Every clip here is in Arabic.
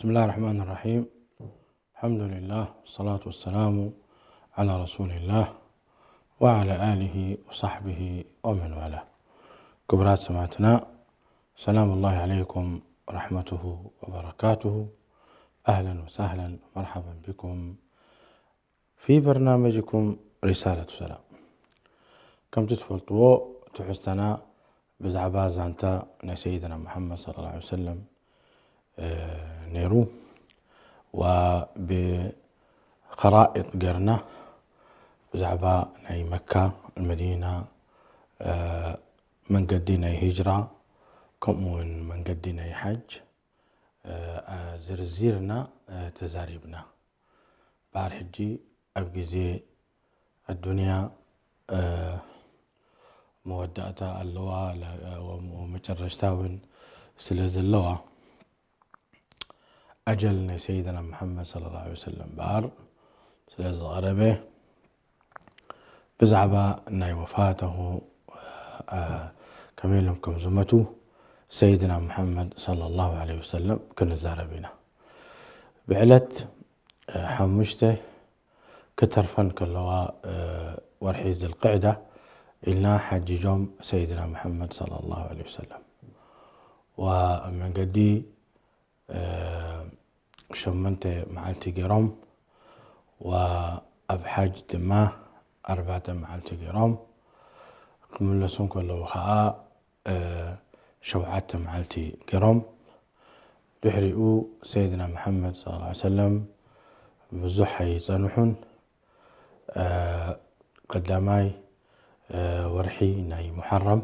بسم الله الرحمن الرحيم. الحمد لله والصلاة والسلام على رسول الله وعلى آله وصحبه ومن والاه. كبرات سماعتنا، سلام الله عليكم ورحمته وبركاته. أهلا وسهلا مرحبا بكم في برنامجكم رسالة سلام. كم تتفلطوا تحستنا بزعبا زانتا سيدنا محمد صلى الله عليه وسلم نيرو وبخرائط قرنا بزعبا ناي مكة المدينة من قدينا هجرة كمون من قدينا حج زرزيرنا تزاريبنا بار حجي أبقزي الدنيا مودعتا اللواء ومجرشتاون سلز اللواء أجل سيدنا محمد صلى الله عليه وسلم بار سلز غربه بزعبا ناي وفاته كميلهم كمزمته سيدنا محمد صلى الله عليه وسلم كنزار بنا بعلت حمشته كترفن كاللواء ورحيز القعدة إلنا حج جوم سيدنا محمد صلى الله عليه وسلم. ومن قدي شمنت معلتي قرام وأبحاج دماه 4 معلتي قرام كمل لسون كله خاء شوعات معلتي قرام دحرئوا سيدنا محمد صلى الله عليه وسلم بزحي صنحون قداماي ورحي ناي محرم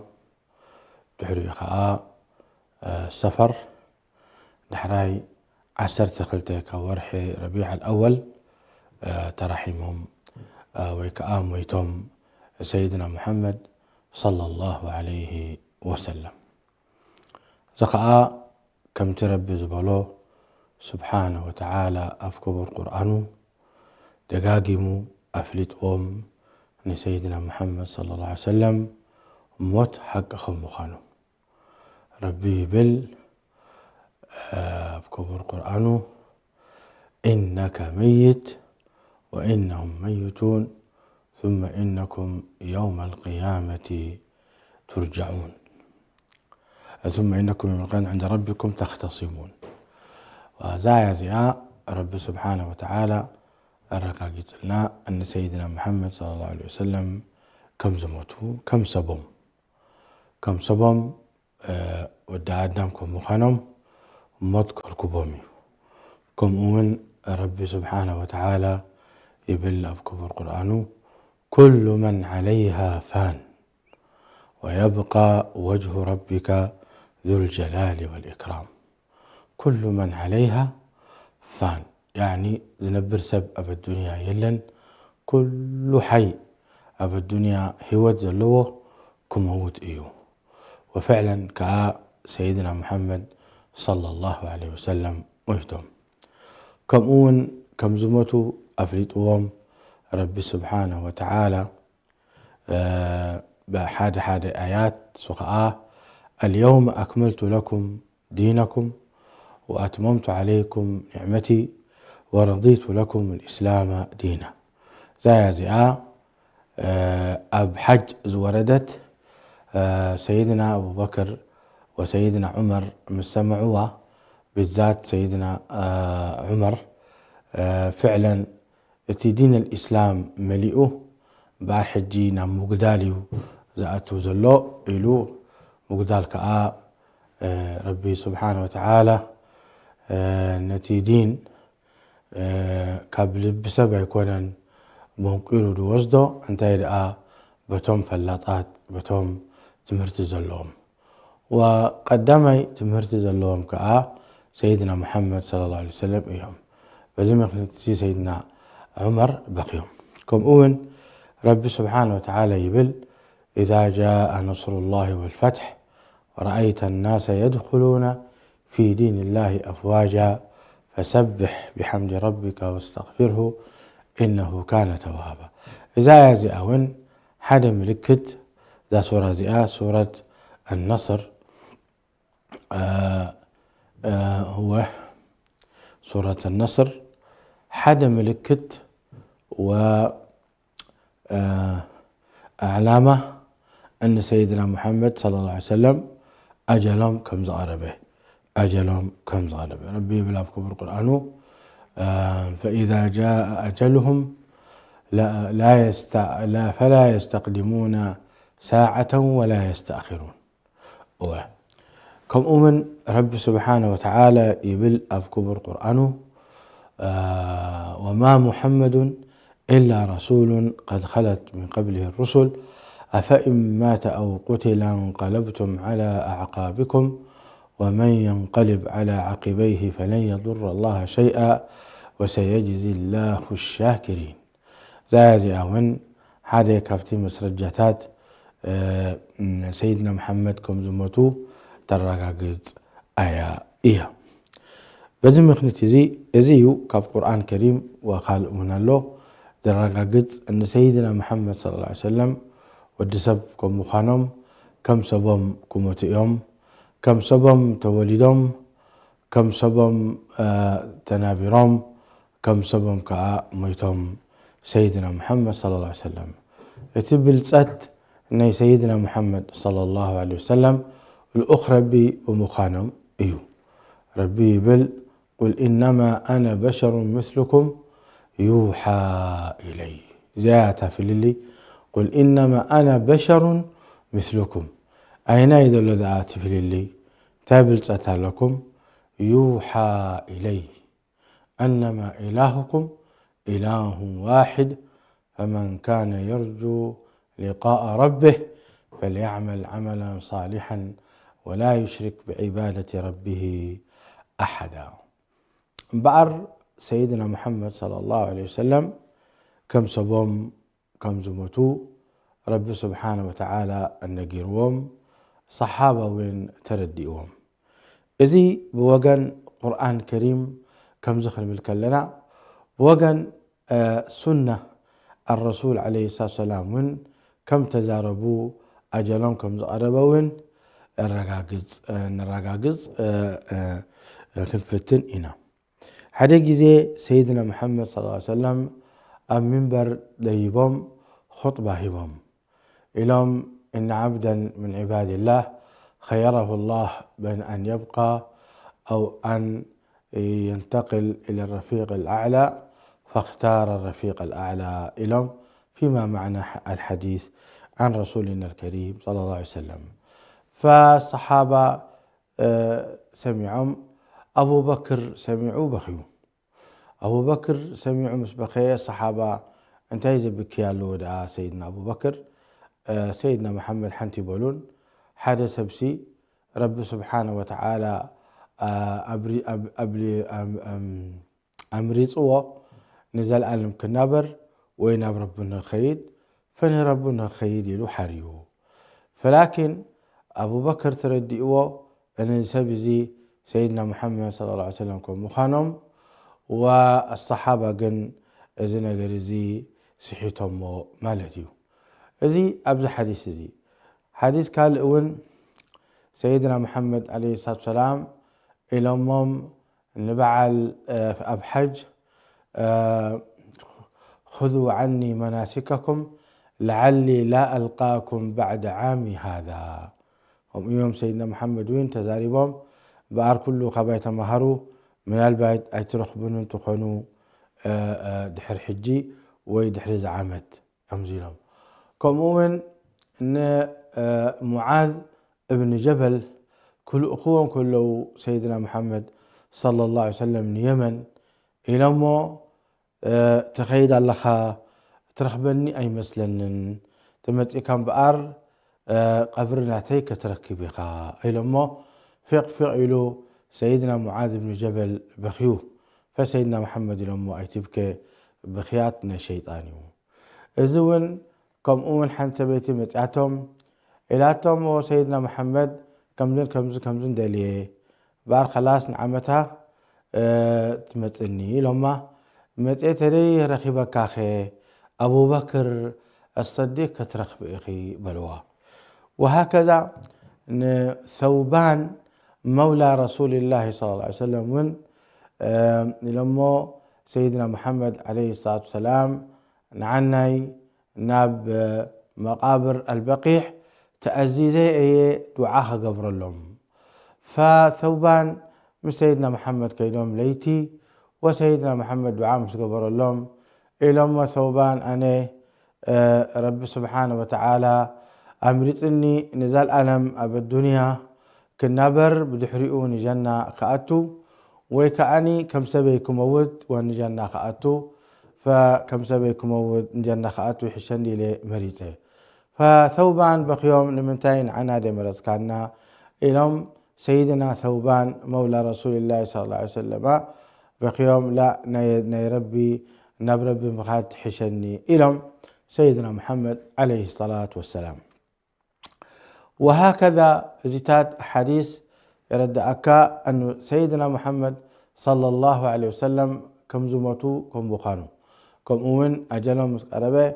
دحرئ خاء سفر دحراي 10 خلتك ورحي ربيع الأول ترحمهم ويكآم ويتم سيدنا محمد صلى الله عليه وسلم. زخاء كم تربي زبالو سبحانه وتعالى أفكبر قرآنه دقاقمو أفلتهم سيدنا محمد صلى الله عليه وسلم موت حق خمخانه ربي بل أفكبر قرآنه إنك ميت وإنهم ميتون ثم إنكم يوم القيامة ترجعون ثم إنكم يوم القيامة عند ربكم تختصمون. وزايا زياء رب سبحانه وتعالى أرقى قلنا أن سيدنا محمد صلى الله عليه وسلم كم زموته كم صبم ودعادنكم مخانم مذكر كبومي كم أمن رب سبحانه وتعالى يبل أفكبر القرآن كل من عليها فان ويبقى وجه ربك ذو الجلال والإكرام. كل من عليها فان يعني زنبر سب أبا الدنيا يلن كل حي أبا الدنيا هوت زلوه كموت إيوه. وفعلا كسيدنا محمد صلى الله عليه وسلم ويهتم كم زمته أفلتهم رب سبحانه وتعالى بحاد آيات سقاء اليوم أكملت لكم دينكم وأتممت عليكم نعمتي ورضيت لكم الإسلام دينا. زياء أب حج وردت سيدنا أبو بكر وسيدنا عمر مسمعوا بالذات سيدنا عمر فعلا دين الإسلام مليئه بار حجينا مقداليو زأتو زلو إلو مقدال كآ ربي سبحانه وتعالى نتيدين قبل بسبب يكون ممكن دوزدو انتهي لآ بتوم فلاطات بتوم تمرت زلوم وقدمي تمرت زلوم كآ سيدنا محمد صلى الله عليه وسلم إيهم بزم يقنتسي سيدنا عمر بقيهم كم أون رب سبحانه وتعالى يبل إذا جاء نصر الله والفتح ورأيت الناس يدخلون في دين الله أفواجا فسبح بحمد ربك واستغفره إنه كان توابا. إذا يزئون حدا ملكت ذا سورة زئاء سورة النصر هو سورة النصر حد ملكت وأعلامه أن سيدنا محمد صلى الله عليه وسلم أجلهم كم زغربه ربي بلابكم القرآن فإذا جاء أجلهم فلا يستقدمون ساعة ولا يستأخرون. كم أمن رب سبحانه وتعالى يبل أفكبر القرآن وما محمد إلا رسول قد خلت من قبله الرسل أفإن مات أو قتل انقلبتم على أعقابكم ومن ينقلب على عقبيه فلن يضر الله شيئا وسيجزي الله الشاكرين. زازي أون حدا كافتي مسرجتات سيدنا محمد كم زمتو ترغاغز آية إياه بزي مخنتي زيو كاب قرآن كريم وقال من الله ترغاغز أن سيدنا محمد صلى الله عليه وسلم ودسب كم مخانم كم سبم كمتئهم كم سبم تولدهم كم سبم تنابرهم كم سبم كا ميتهم سيدنا محمد صلى الله عليه وسلم يتبلصت ان سيدنا محمد صلى الله عليه وسلم الأخرى بمخانم ايو ربي بل قل إنما أنا بشر مثلكم يوحى إلي زيادة في اللي قل إنما أنا بشر مثلكم أين يدل ذات في اللي تابلصت لكم يوحى إلي أنما إلهكم إله واحد فمن كان يرجو لقاء ربه فليعمل عملا صالحا ولا يشرك بعبادة ربه أحدا. بعر سيدنا محمد صلى الله عليه وسلم كم سبوم كم زمتو رب سبحانه وتعالى النجيروم صحابة وين تردئوم إذي بوغن قرآن كريم كم زخل بالكلنا بوغن سنة الرسول عليه الصلاة والسلام وين كم تزاربوا أجلهم كم زقربوا نرغاغز كنفتن إنا حدا جزي سيدنا محمد صلى الله عليه وسلم أم منبر ليبهم خطبة هبهم إلهم إن عبدا من عباد الله خيره الله بين أن يبقى أو أن ينتقل إلى الرفيق الأعلى فاختار الرفيق الأعلى إلهم فيما معنى الحديث عن رسولنا الكريم صلى الله عليه وسلم. فالصحابة سمعهم أبو بكر سمعوا بخيو أبو بكر سمعوا مسبخية الصحابة انتهي بكيالو دعا سيدنا أبو بكر سيدنا محمد حنتي بولون حدث سبسي رب سبحانه وتعالى أمريصوا نزل ألم كنابر ويناب ربنا خيد فني ربنا خيد يلو حريو فلكن أبو بكر تردئوا أن سبزي سيدنا محمد صلى الله عليه وسلم كم مخانم والصحابة جن إذن جرزي صحيتهم مالتيو إذي أبز حديث إذي حديث قال أون سيدنا محمد عليه الصلاة والسلام إلى أمم نبعل أب حج خذوا عني مناسككم لعلي لا ألقاكم بعد عامي هذا. هم يوم سيدنا محمد وين تزاربهم بار كله خبايت مهروا من البيت أيترخ بنون تخونوا دحر حجي ويدحر زعامت أمزيلهم كمون إن معاذ ابن جبل كل أخوهم كله سيدنا محمد صلى الله عليه وسلم من يمن إلى ما تخيد الله ترخبني أي مثلا تمت كان بأر قبرنا تيك تركبها إلى ما فعلوا سيدنا معاذ بن جبل بخيوه فسيدنا محمد لما أيتبك بخياتنا شيطاني إذن كم أمن حنت بيتي متعتهم إلاتهم وسيدنا محمد كمزن دليه بار خلاص نعمتها تمتني لما متعت لي رخيبك أخي أبو بكر الصديق كترخب أخي بلوى. وهكذا ثوبان مولى رسول الله صلى الله عليه وسلم من لما سيدنا محمد عليه الصلاة والسلام نعناي ناب مقابر البقيع تأزيزي اي دعاها قبر لهم. فثوبان من سيدنا محمد كيلوم ليتي وسيدنا محمد دعاء مش قبر لهم إلما ثوبان أنا رب سبحانه وتعالى أمرتني نزال ألم أب الدنيا كنبر بدحرئوني جنة خأتو وكأني كم سبيكم موت وان جنة خأتو فكم سبيكم موت جنة خأتو حشني لمريته. فثوبان بقيوم لمنتين عنا دي مرز كاننا إلهم سيدنا ثوبان مولى رسول الله صلى الله عليه وسلم بقيوم لا نيربي نبربي مخات حشني إلهم سيدنا محمد عليه الصلاة والسلام. وهكذا زيتات حديث يرد أكا أن سيدنا محمد صلى الله عليه وسلم كم زمتو كم بخانو كم أمن أجلهم مسقربة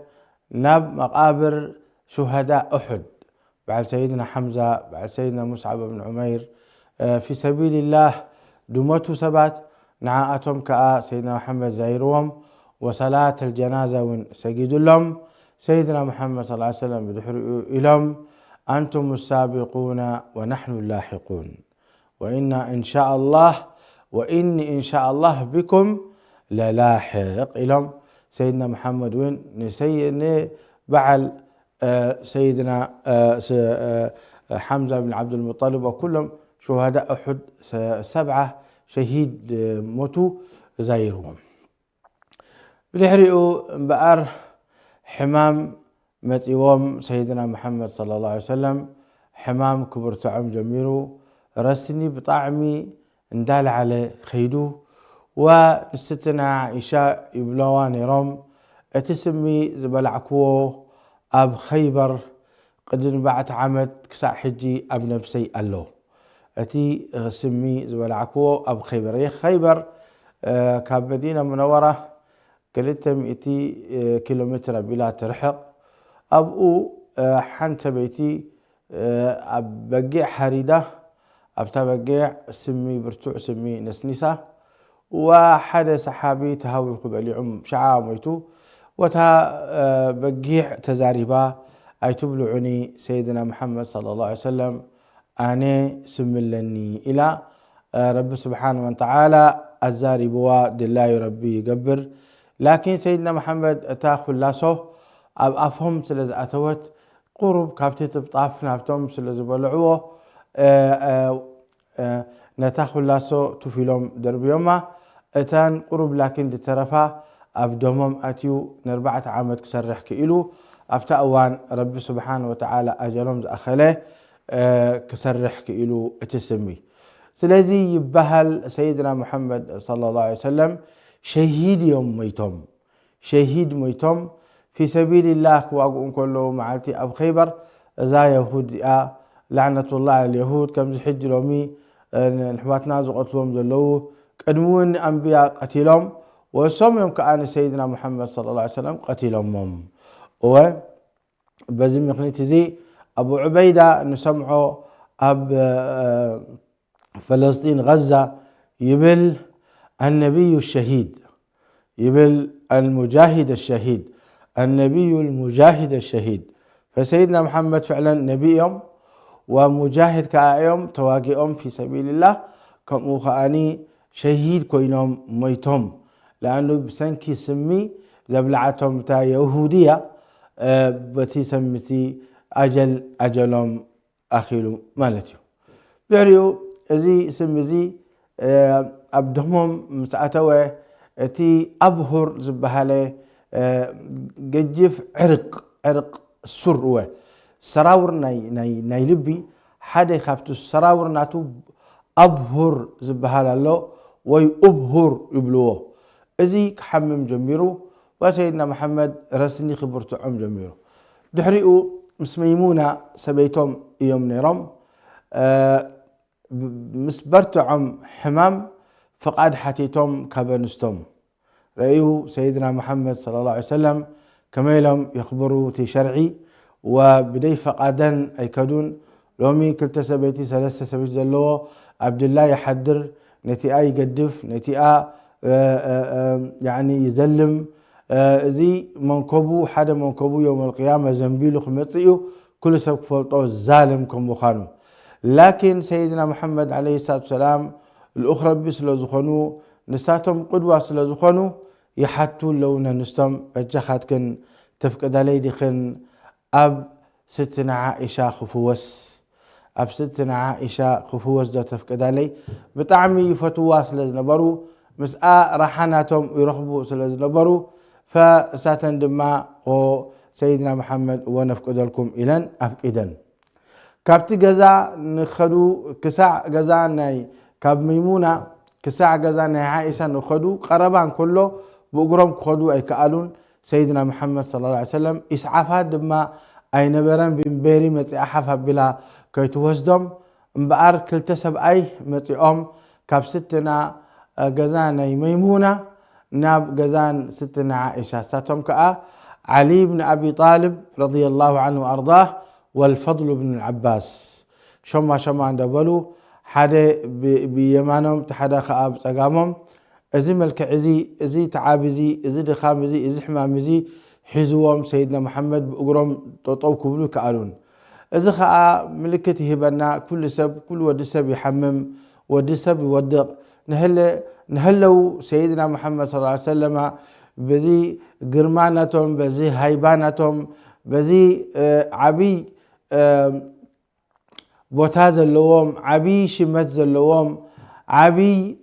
ناب مقابر شهداء أحد بعد سيدنا حمزة بعد سيدنا مصعب بن عمير في سبيل الله دمتو سبات نعاتهم كأ سيدنا محمد زايرهم وصلاة الجنازة سجد لهم سيدنا محمد صلى الله عليه وسلم بدحر إلهم أنتم السابقون ونحن اللاحقون وإن إن شاء الله وإني إن شاء الله بكم للاحق إلهم سيدنا محمد وين نسيني بعل سيدنا حمزة بن عبد المطلب وكلهم شهداء أحد 7 شهيد موتوا زايرهم بدحرئوا بقر حمام متيوم سيدنا محمد صلى الله عليه وسلم حمام كبر طعم جميرو رسني بطعمي اندال على خيدو ونستنا عائشة يبلواني رم اتسمي زبلعكو اب خيبر قد بعت عمد كسع حجي اب نفسي الله اتي سمي زبلعكو اب خيبر هي خيبر كاب مدينة منورة قلتم اتي كيلومتر بلا ترحق أبو حنت بيتي بقيع حريدة أبتا بقيع سمي برتوع سمي نسنسة وحد صحابي تهاوي قبل عم شعام ويتو وتا بقيع تزاريبا أي تبلعني سيدنا محمد صلى الله عليه وسلم أنا سملني إلى رب سبحانه وتعالى الزاربوا دلا ربي يقبر لكن سيدنا محمد تاخذ لاسه أب أفهم سلز أتوت قرب كافتي تبطاف نافتهم سلز بلعوه نتاخذ لاسو تفيلهم دربيوما اتان قرب لكن دي ترفا أبدومم أتيو نربعة عامد كسرح كإلو أفتا أوان رب سبحانه وتعالى أجلهم أخله كسرح كإلو اتسمي سلزي يبهل سيدنا محمد صلى الله عليه وسلم شهيد يوم ميتم شهيد ميتم في سبيل الله واقوم كله معلتي أب خيبر زا يهود لعنة الله على اليهود كم زحج لومي نحواتنا زقتلهم زلو قدمون أنبياء قتلهم وسم يوم كأن سيدنا محمد صلى الله عليه وسلم قتلهم و بزم يقنيتي زي أبو عبيدة نسمعه أب فلسطين غزة يبل النبي الشهيد يبل المجاهد الشهيد النبي المجاهد الشهيد فسيدنا محمد فعلا نبيهم ومجاهد كأيهم تواقيهم في سبيل الله كم أخاني شهيد كوينهم ميتهم لأنه بسنكي سمي زبلعتهم تا يهودية بتي سمتي أجلهم أخيلو مالتيو بيعريو زي سمي زي أبدهم مساعتوه تي أبهر زبهاله ججف عرق سروه سراور ناي لبي حدا يخافتو سراور ناتو أبهر زبهال الله وي أبهر يبلوه ازي كحمم جميرو وسيدنا محمد رسني خبرتو عم جميرو دحريقو مسميمونا سبيتم يوم نيرم مسبرتو عم حمام فقاد حتيتم كابنستم رأيه سيدنا محمد صلى الله عليه وسلم كما لم يخبروا تي شرعي وبدي فقادا أيكدون لومي كلتا سبيتي 3 سبيت زلوه عبد الله يحدر نتي يقدف نتي يعني يزلم زي منكبو حدا منكبو يوم القيامة زنبيلو خمسيو كل سبب فلطو الظالم كم بخانو. لكن سيدنا محمد عليه الصلاة والسلام الأخرى بسلا زخنو نساتهم قدوة سلا زخنو يحتو لونا نستم بجخات كن تفقد علي دخن أب ستنا عائشة خفوس أب ستنا عائشة خفوس دا تفقد علي بطعمي فتوى سلا زنبرو مساء رحناتهم يرخبوا سلا زنبرو فساتن دما سيدنا محمد ونفقد لكم إلن أفقدن كابتي جزا نخدو كساع جزا ناي كاب ميمونة كساع جزا ناي عائشة نخدو قربان كله بقرم خدو أي كألون سيدنا محمد صلى الله عليه وسلم إسعافات دما أي نبران بمبيري متي أحفها بلا كيتوزدم مبقار كلتسب أي متي كاب ستنا جزا ناي ميمونة ناب جزان ستنا عائشة ساتهم كأ علي بن أبي طالب رضي الله عنه وأرضاه والفضل بن العباس شما عند بلو حدا بيمانهم تحدا خاب تقامهم ازي ملك عزي ازي تعابزي ازي دخامزي ازي حمامزي حزوهم سيدنا محمد بقرم طوطو كبلو كألون ازي خاء ملكته هبنا كل سب كل ود سب يحمم ود سب يودق نهلو سيدنا محمد صلى الله عليه وسلم بزي قرمانتهم بزي هيبانتهم بزي عبي بوتاز اللوم عبي شمت اللوم عبي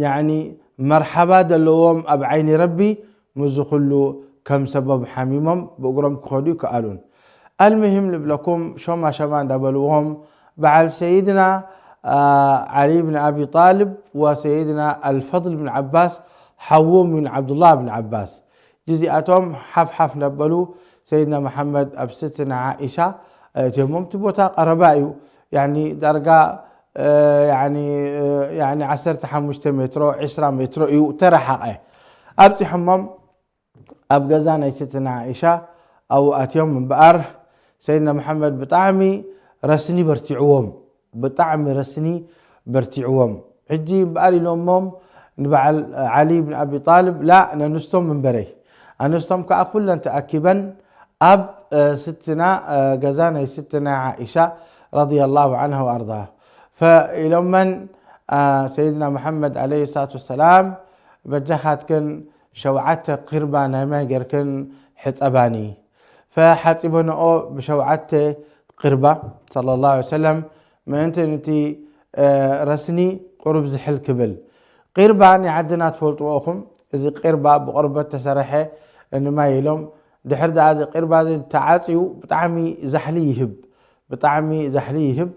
يعني مرحبا اللوم أبعين ربي مزخلو كم سبب حميمهم بقرم كخدو كألون. المهم لكم شما دبلوهم بعد سيدنا علي بن أبي طالب وسيدنا الفضل بن عباس حوو من عبد الله بن عباس جزئاتهم حف نبلو سيدنا محمد أبستنا عائشة تمم تبوتا قربائيو يعني درجة يعني 10 متر 10 متر يو ترى حقه أبتي حمم أبجزانا ستنا عائشة أو أتيوم من بقر سيدنا محمد بطعمي رسني برتعوهم بطعمي رسني برتعوهم حجي بقالي لأمهم نبع علي بن أبي طالب لا نستم من بري نستم كأقول تأكبا أب ستنا جزانا ستنا عائشة رضي الله عنها وأرضاها. فإلى سيدنا محمد عليه الصلاة والسلام بجخات كن شوعت قربان ما كن حتباني فحتبنا بشوعت قربة صلى الله عليه وسلم ما انتي رسني قرب زحل كبل قربان عدنا تفولتوكم إذا قربة بقربة تسرحه إنه ما يلوم دحر دازي قربة زي تعاطيو بطعمي زحلي يهب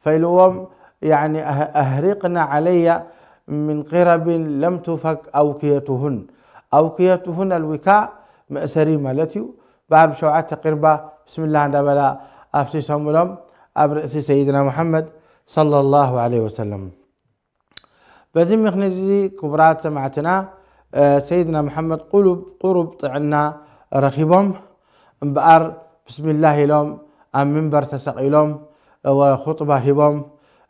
فيلوم يعني أهرقنا علي من قرب لم تفك أوكيتهن الوكاء مأسري مالتيو بعد شوعات قربة بسم الله عند بلا أفتي سمولم أبرئسي سيدنا محمد صلى الله عليه وسلم. بزم يخنزي كبرات سمعتنا سيدنا محمد قرب طعنا رخيبهم بقر بسم الله لهم أم منبر تسقيلهم وخطبة هبهم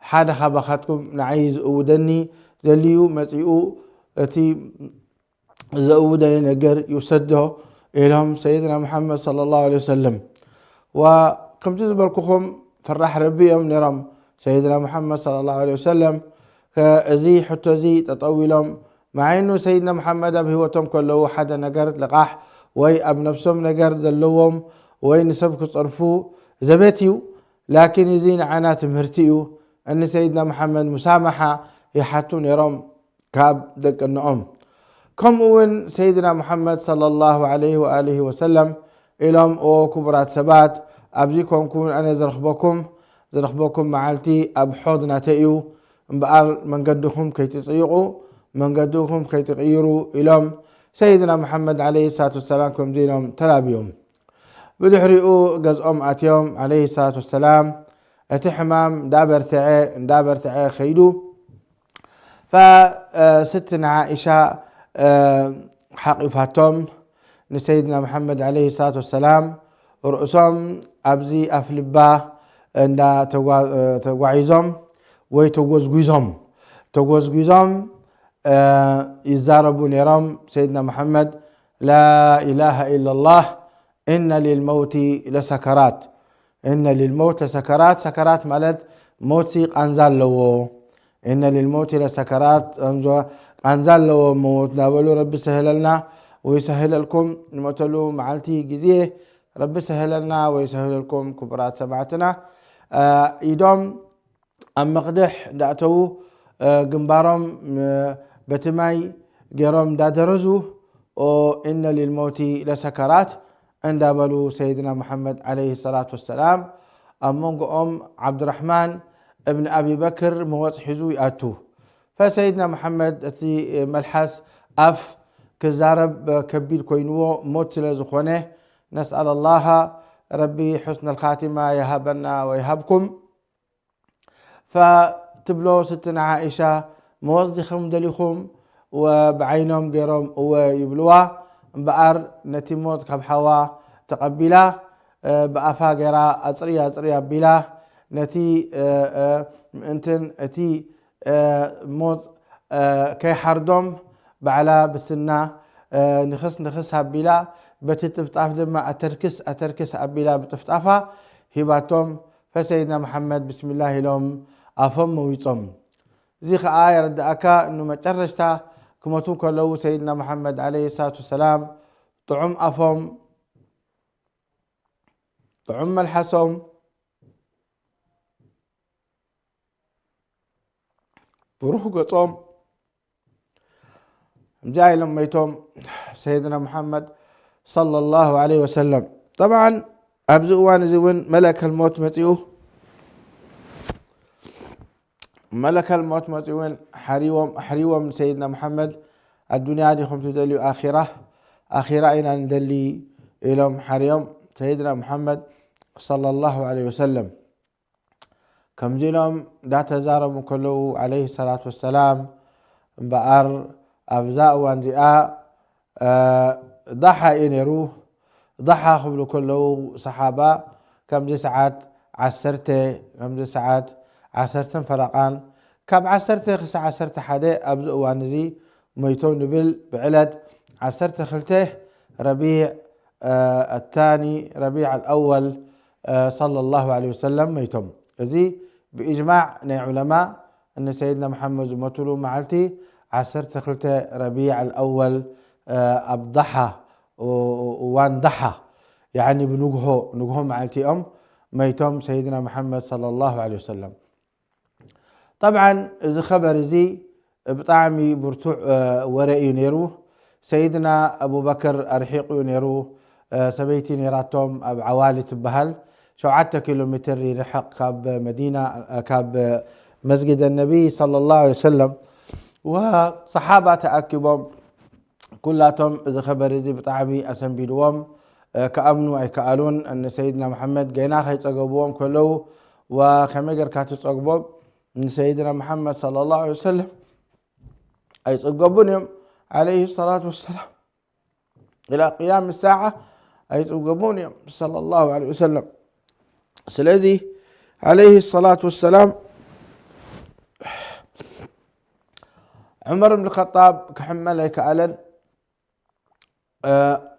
حدا خبختكم نعيز أودني ذليو مسيئو التي زودني نجر يسده إلهم سيدنا محمد صلى الله عليه وسلم. وكم تزبركم فرح ربيهم نرم سيدنا محمد صلى الله عليه وسلم كزي حتى زي تطولهم مع انه سيدنا محمد بهوتهم كله حدا نجر لقاح وي اب نفسهم نجر ذلوهم وي نسبك صرفو زبتيو لكن يزين عنات مهرتيو ان سيدنا محمد مسامحة يحتون يرم كاب دك النعم كم وين سيدنا محمد صلى الله عليه وآله وسلم إلهم أو كبرات سبات أبزيكم كون أنا زرخبكم معالتي أبحوضنا تأيو بقال من قدكم كي تصيقوا من قدكم كي تغيروا إلهم سيدنا محمد عليه الصلاة والسلام كم دينهم تلابيهم بدحريقوا قزء أتيوم عليه الصلاة والسلام أتحمام دابر تعي خيدو فستنا عائشة حقيفتهم لسيدنا محمد عليه الصلاة والسلام رؤسهم أبزي أفلبا عند تقوعيزهم ويتوزقيزهم تغوزغزم يزاربوا نيرام سيدنا محمد لا إله إلا الله إن للموت لسكرات إن للموت لسكرات سكرات مالت موتي قنزال لو إن للموت لسكرات قنزال لو موت نابلو رب سهل لنا ويسهل لكم نموتلو معلتي جزيه رب سهل لنا ويسهل لكم كبرات سبعتنا يدوم أم مقدح دعتو جنبارم بتماي جرام دادرزو إن للموت لسكرات عند بلو سيدنا محمد عليه الصلاة والسلام أم عبد الرحمن ابن أبي بكر موصحزو يأتو فسيدنا محمد أتي ملحس أف كزارب كبير كوينو موت لزخونه نسأل الله ربي حسن الخاتمة يهبنا ويهبكم فتبلو ستنا عائشة موصدخم دليخم وبعينهم غيرهم ويبلوا بأر نتيموت كبحوا تقبلا بأفا غيرا أصريا بلا نتي انتن اتي موت كي حردم بعلا بسنا نخس هبلا بتتفتاف دما أتركس أبلا بتفتافا هباتهم فسيدنا محمد بسم الله لهم أفهم ويصم زيخ آية ردأكا إنه مترشتا كمتون كلو سيدنا محمد عليه الصلاة والسلام طعم أفهم طعم الحسم بروح قطم جاي لما يتم سيدنا محمد صلى الله عليه وسلم طبعا أبزؤوان زون ملك الموت متيوه ملك الموت متيوين حريوم سيدنا محمد الدنيا دي خمسة دلي آخرة إن ندلي إلهم حريوم سيدنا محمد صلى الله عليه وسلم كم زينهم دات زارم كله عليه الصلاة والسلام بأر أبزاء وانزئاء ضحى إنيروه ضحى قبل كله صحابة كم زي ساعات عسرت فرقان كاب عسرت حدا أبزء وانزي ميتون نبل بعلد عسرت خلته ربيع الثاني ربيع الأول صلى الله عليه وسلم ميتم زي بإجماع علماء أن سيدنا محمد متلو معلتي عسرت خلته ربيع الأول أبضحى وان ضحى يعني بنجهه معلتي ميتم سيدنا محمد صلى الله عليه وسلم طبعا إذا خبر زي بطعمي برتوع ورقي نيرو سيدنا أبو بكر أرحيق نيرو سبيتي نيراتهم أب عوالي تبهل 7 كيلومتر رحق كاب مدينة كاب مسجد النبي صلى الله عليه وسلم وصحابة تأكبهم كلاتهم إذا خبر زي بطعمي أسنبيلوهم كأمنوا أي كألون أن سيدنا محمد جينا خيط أقبوهم كله وخمجر كاتس أقبوب من سيدنا محمد صلى الله عليه وسلم أي تقبونهم عليه الصلاة والسلام إلى قيام الساعة أي تقبونهم صلى الله عليه وسلم سلذي عليه الصلاة والسلام عمر بن الخطاب كحمل كألن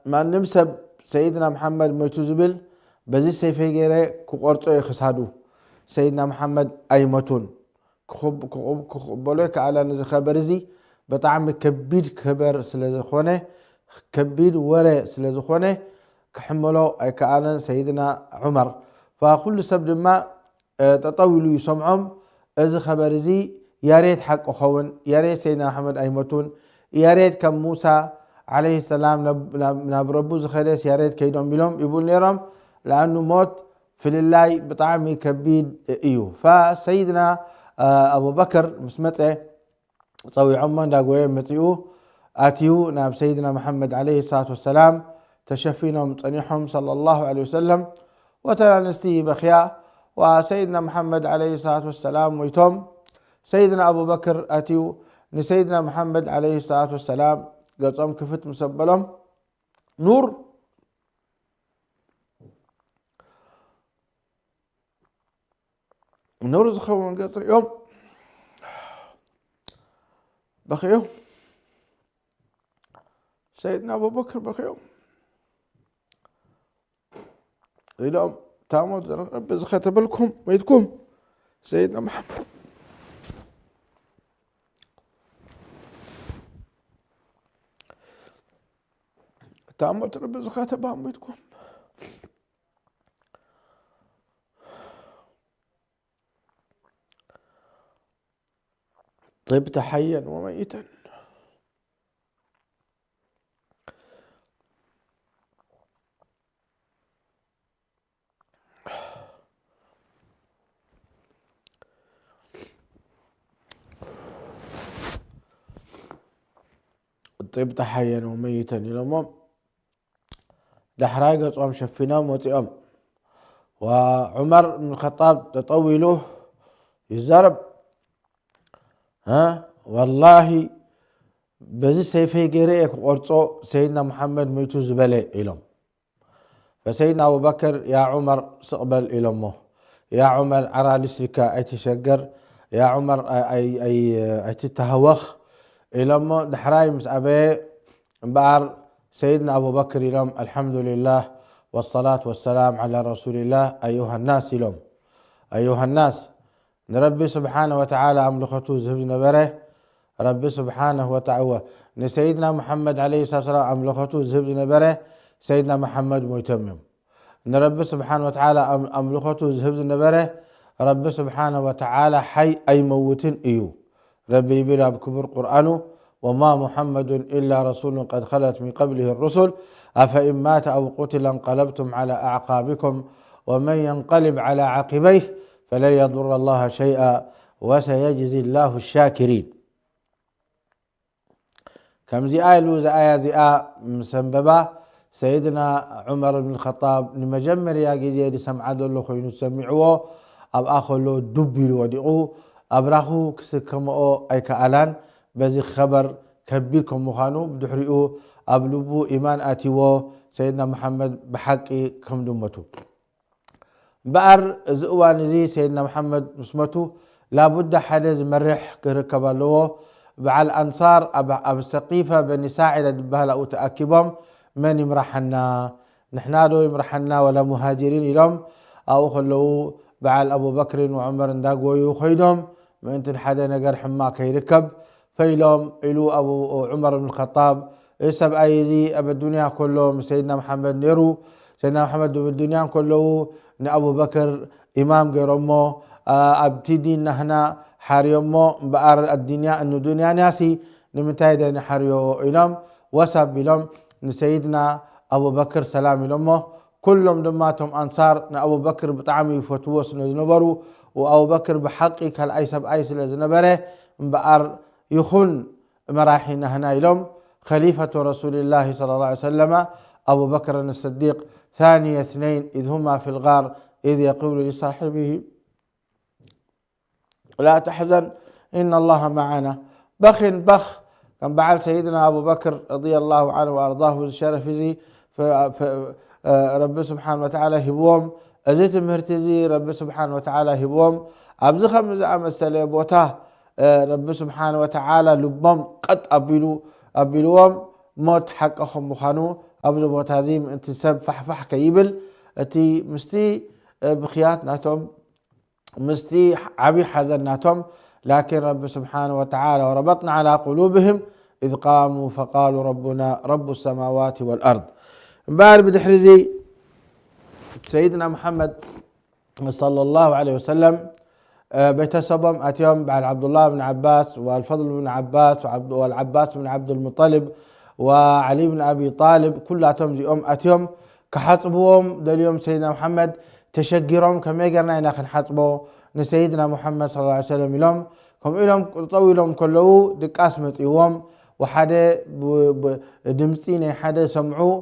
ما نمسب سيدنا محمد ميتوزبل بزي سيفي غيره كقرطو يخسادو سيدنا محمد أيمتون كخبولك على نز خبر زي بطعم كبير خبر سلازخونه كبير ورا سلازخونه كحملو أي كألن سيدنا عمر فكل سبب ما تطولوا يسمعهم إذا خبر زي يا ريت حق أخون يا ريت سيدنا محمد أيمتون يا ريت كم موسى عليه السلام نبربوز خليس يا ريت كيدهم بلهم يقول نيرم لأنه موت في الله بطعم كبير إيو فسيدنا أبو بكر مسمته صوي عمان داقوين متيو آتيو ناب سيدنا محمد عليه الصلاة والسلام تشفينهم طنيحهم صلى الله عليه وسلم وتلانستيه بخياء وسيدنا محمد عليه الصلاة والسلام ويتم سيدنا أبو بكر آتيو لسيدنا محمد عليه الصلاة والسلام قصهم كفت مسبلهم نور زخون قطر يوم بخيو سيدنا أبو بكر بخيو إلهم تاموا رب زخاتب لكم ويدكم سيدنا محمد تاموا رب زخاتب ويدكم طبت حيا وميتا طبت حيا وميتا إلهم دحراي قصهم شفناهم وطئهم وعمر بن الخطاب تطوله يزرب والله بزي سيفي قريك قرصو سيدنا محمد ميتو زبالي إلهم فسيدنا أبو بكر يا عمر سقبل إلمه يا عمر عرى لسلكا أي تشجر يا عمر أي تتهوخ إلمه دحراي مسأبي بار سيدنا أبو بكر إلهم الحمد لله والصلاة والسلام على رسول الله أيها الناس إلهم أيها الناس نربي سبحانه وتعالى أملخته زهب نبره ربي سبحانه وتعالى نسيدنا محمد عليه الصلاة والسلام أملخته زهب نبره سيدنا محمد ميتمم نربي سبحانه وتعالى أملخته زهب نبره ربي سبحانه وتعالى حي أي موتين إيو ربي بلا بكبر قرآنه وما محمد إلا رسول قد خلت من قبله الرسل أفإن مات أو قتل انقلبتم على أعقابكم ومن ينقلب على عقبيه فلن يضر الله شيئا وسيجزي الله الشاكرين كم زي آية لوز آية زي مسببة سيدنا عمر بن الخطاب لمجمر يا جزي دي سمع دولو خينو تسمعوه أب آخر له دبي ودعوه أبراخو كسكمو أي كألان بزي خبر كبيركم مخانو بدحرئو أبلبو إيمان آتيوه سيدنا محمد بحقي كم دمتو بأر زؤوان زي سيدنا محمد مسمته لابد حدث مرح كركب له بعد الأنصار أب السقيفة بني ساعدة دبها أو تأكبهم من يمرحنا نحنا له يمرحنا ولا مهاجرين لهم أو خلوا بعد أبو بكر وعمر داقوا يخيدهم ما أنت حدا نجر حما كيركب فيلهم إلو أبو عمر بن الخطاب يسب أيدي أب الدنيا كلهم سيدنا محمد نيرو سيدنا محمد بالدنيا كله أبو بكر إمام غيرمو أبتدي نحنا حريمو بأر الدنيا إنه دنيا ناسي نمتايد حريو إلهم وسب إلهم سيدنا أبو بكر سلام إلهمه كلهم دماتهم أنصار أبو بكر بطعمي فتوس نزنبرو وأبو بكر بحقي كالأيسب أيس لزنبره بأر يخن مراحينا هنا إلهم خليفة رسول الله صلى الله عليه وسلم أبو بكر الصديق ثاني اثنين إذ هما في الغار إذ يقول لصاحبه لا تحزن إن الله معنا بخ كان بعد سيدنا أبو بكر رضي الله عنه وأرضاه الشرف زي رب سبحانه وتعالى هبوم أزيت مهرتزي رب سبحانه وتعالى هبوم أبزخ مزعم السليبوته رب سبحانه وتعالى لبهم قد أبلوهم موت حقهم مخانو أبزو موتازيم انت سب فحفح كيبل أتي مستي بخيات ناتهم مستي عبي حزن ناتهم لكن رب سبحانه وتعالى وربطنا على قلوبهم إذ قاموا فقالوا ربنا رب السماوات والأرض مبار بدحرزي سيدنا محمد صلى الله عليه وسلم بيتسبم أتيهم بعد عبد الله بن عباس والفضل بن عباس والعباس بن عبد المطلب وعلي بن أبي طالب كلاتهم زي أتيهم كحصبهم دليوم سيدنا محمد تشجرهم كما يقرنا إنا خنحصبه نسيدنا محمد صلى الله عليه وسلم لهم كم إلهم طويلهم كله دقاس مطيوهم وحدا دمسين حدا سمعوا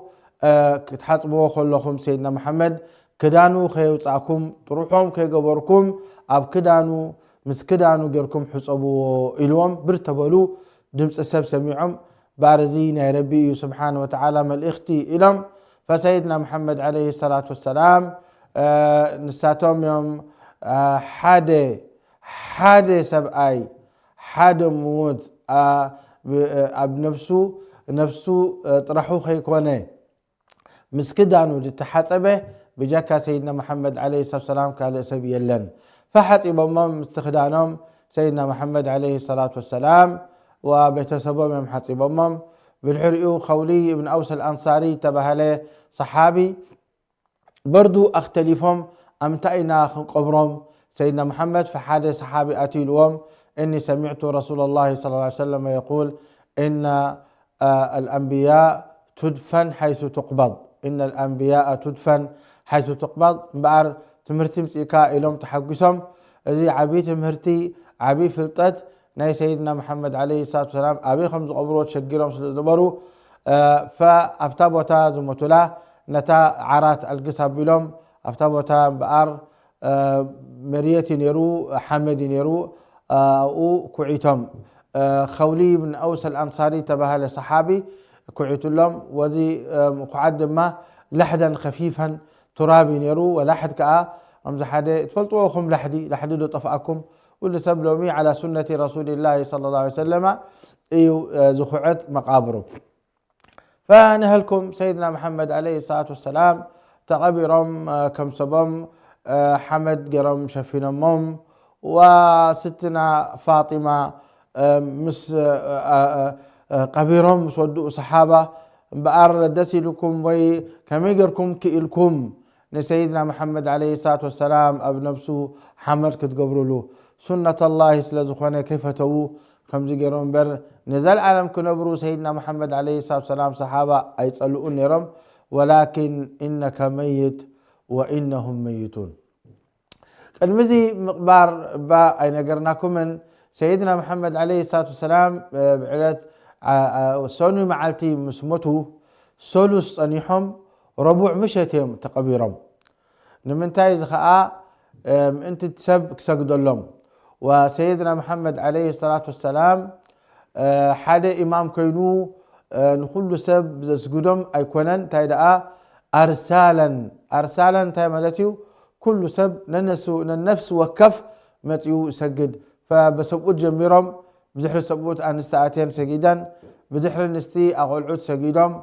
كتحصبوا كلهم سيدنا محمد كدانو خيوصاكم تروحهم كيقبركم أب كدانو مس كدانو غيركم حصبوا إلهم برتبلو دمس السب سميعهم بارزين يا ربي سبحانه وتعالى ملئختي إلهم فسيدنا محمد عليه الصلاة والسلام نساتهم يوم حدا سبعي حدا موت اب نفسه طرحو خيكونه مسكدانو تحصبه بجاكا سيدنا محمد عليه الصلاه والسلام قال سب يلن فحصبهم مستخدانهم سيدنا محمد عليه الصلاه والسلام وبيتسبهم حصبهم بالحريو خولي بن اوس الانصاري تبهله صحابي بردو اختلفهم امتئنا قبرهم سيدنا محمد فحادث صحابي اتيلهم اني سمعت رسول الله صلى الله عليه وسلم يقول ان الانبياء تدفن حيث تقبض ان الانبياء تدفن حيث تقبض بار تمرتي مصيكا الهم تحقسهم ازي عبي تمرتي عبي فلطت ناي سيدنا محمد عليه الصلاه والسلام ابي خمس قبرات شجرهم سلزبروا فافتابوتا زمتلا نتا عرات القصاب بلهم افتابوتا بار مريت نيرو حمد نيرو وكعيتهم خولي بن اوس الانصاري تبه لصحابي كعيت لهم وذي قعد ما لحدا خفيفا ترابي نيرو ولحد كا امز حدا تفلطوكم لحدي دو طفاكم واللي سبلومي على سنه رسول الله صلى الله عليه وسلم ايو زخعت مقابره فنهلكم سيدنا محمد عليه الصلاه والسلام تقبرهم كم سبم حمد قرم شفينمهم وستنا فاطمه مس قبيرهم سودوا صحابه بار دسلكم وي كميجركم كيلكم لسيدنا محمد عليه الصلاه والسلام اب نفسه حمد كتقبروا له سنه الله سلازخونه كيف تو خمس قرم بر نزل عالم كنبرو سيدنا محمد عليه الصلاه والسلام صحابه ايصلؤون نيرم ولكن انك ميت وانهم ميتون المزي مقبار با اي نقرناكم من سيدنا محمد عليه الصلاه والسلام بعلت سوني معلتي مسمته سولس صنيحهم ربع مشتهم تقبيرهم نمنتاي زخاء انت تسب كسجدلهم وسيدنا محمد عليه الصلاه والسلام حدا امام كينو نخل سب زسجدهم ايكونن تايدا ارسالا تاي مالتيو كل سب ننفس وكف متيو سجد فبسبوت جميرهم بزحر سبوت انستاتين سجيدا بزحر نستي اقلعود سجيدهم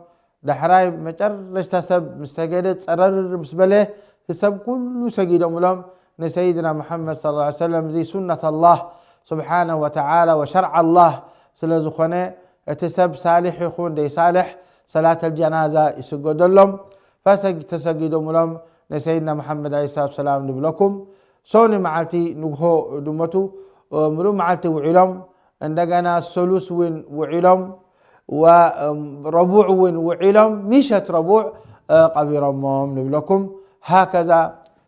دحراي مجرش تسب مستجدت صرر مسبله حساب كل سجيدهم لهم لسيدنا محمد صلى الله عليه وسلم زي سنة الله سبحانه وتعالى وشرع الله سلازخونه اتسب صالح يخون دي صالح صلاة الجنازة يسجد لهم تسجدهم لهم لسيدنا محمد عليه الصلاة والسلام نبلكم سوني معلتي نقهو دمتو ملو معلتي وعلم عندنا الثلث وين وعلم وربوع وين وعلم مشت ربوع قبيرهم نبلكم هكذا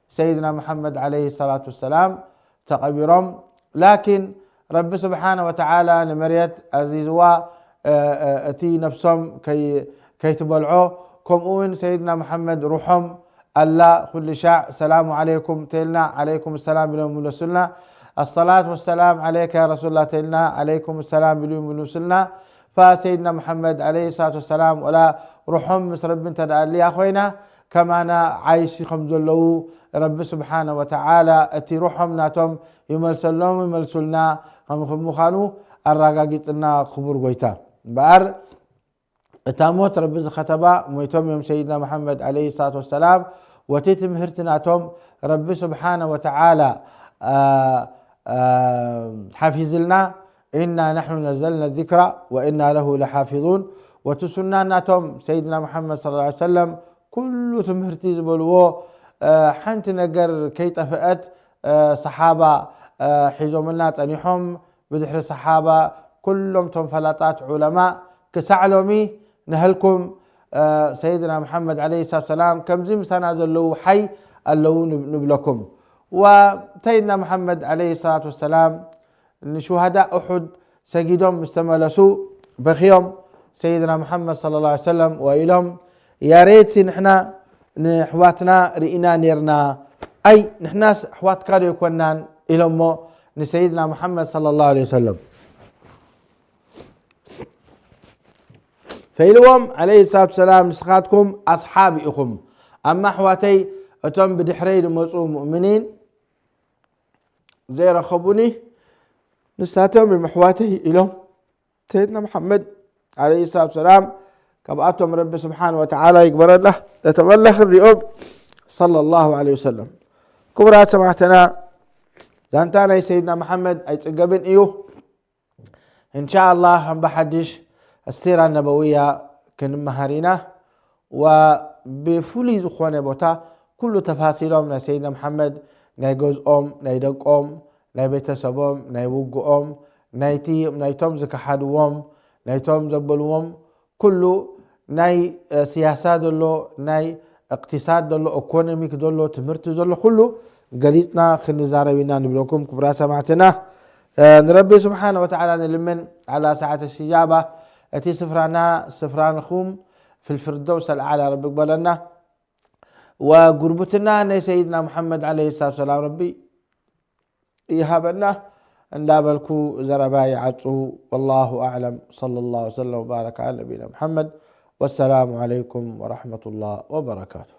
سيدنا محمد عليه الصلاة والسلام تقبيرهم لكن رب سبحانه وتعالى لمريت عزيزوا اتي نفسهم كي تبلعوا كم سيدنا محمد روحهم الله كل شاع السلام عليكم تلنا عليكم السلام باليوم ولسلنا الصلاة والسلام عليك يا رسول الله تلنا عليكم السلام باليوم ولسلنا فسيدنا محمد عليه الصلاة والسلام ولا روحهم مصر بنت لي أخوينا كما أنا عايش خمزلو رب سبحانه وتعالى اتي روحهم ناتهم يملسلهم يملسلنا مخانو الرقاقيتنا خبور قويتا بار تاموت رب ختبا مويتهم يوم سيدنا محمد عليه الصلاة والسلام وتتم هرتناتهم رب سبحانه وتعالى حافظلنا إنا نحن نزلنا الذكر وإنا له لحافظون وتسنى ناتهم سيدنا محمد صلى الله عليه وسلم كل تمهرتي زبلوه حنت نجر كي طفأت صحابة حيزوم لنا تنيحهم بدحر الصحابة كلهم تنفلطات علماء كسعلومي نهلكم سيدنا محمد عليه الصلاة والسلام كم زم سنة زلو حي اللو نبلكم وسيدنا محمد عليه الصلاة والسلام شهداء أحد سجدهم مستملسوا بخيهم سيدنا محمد صلى الله عليه وسلم وإلهم يا ريت نحنا نحواتنا رئينا نيرنا أي نحناس حوات كاريو يكونان إلهم لسيدنا محمد صلى الله عليه وسلم فإلهم عليه الصلاة والسلام نسخاتكم أصحابئكم أما حواتي أتم بدحرين موصوم مؤمنين زي رخبوني نساتهم بمحواتي إلهم سيدنا محمد عليه الصلاة والسلام كبأتهم رب سبحانه وتعالى يقبر له يتملخ الرئوب صلى الله عليه وسلم كبرات سمعتنا زانتانا سيدنا محمد أي تقبن إيوه إن شاء الله هم بحدش السيرة النبوية كن مهارينا وبفولي زخوانة بوتا كل تفاصيلهم نا سيدنا محمد ناي جوز ناي دق ناي بيت سبوم ناي وقو نايتهم زكحادوهم نايتهم زبلوهم كله ناي سياسات دولو ناي اقتصاد دولو ايكونوميك دولو تمرت دولو كله قريتنا خنزارة بينا نبلوكم كبرا سمعتنا نربي سبحانه وتعالى نلمن على ساعة السجابة التي سفران خوم في الفردوس الأعلى ربك بلنا وقربتنا أن سيدنا محمد عليه الصلاة والسلام ربي يهابنا أن لا بلكو زرباي عطو والله أعلم صلى الله وسلم وبارك على نبينا محمد والسلام عليكم ورحمة الله وبركاته.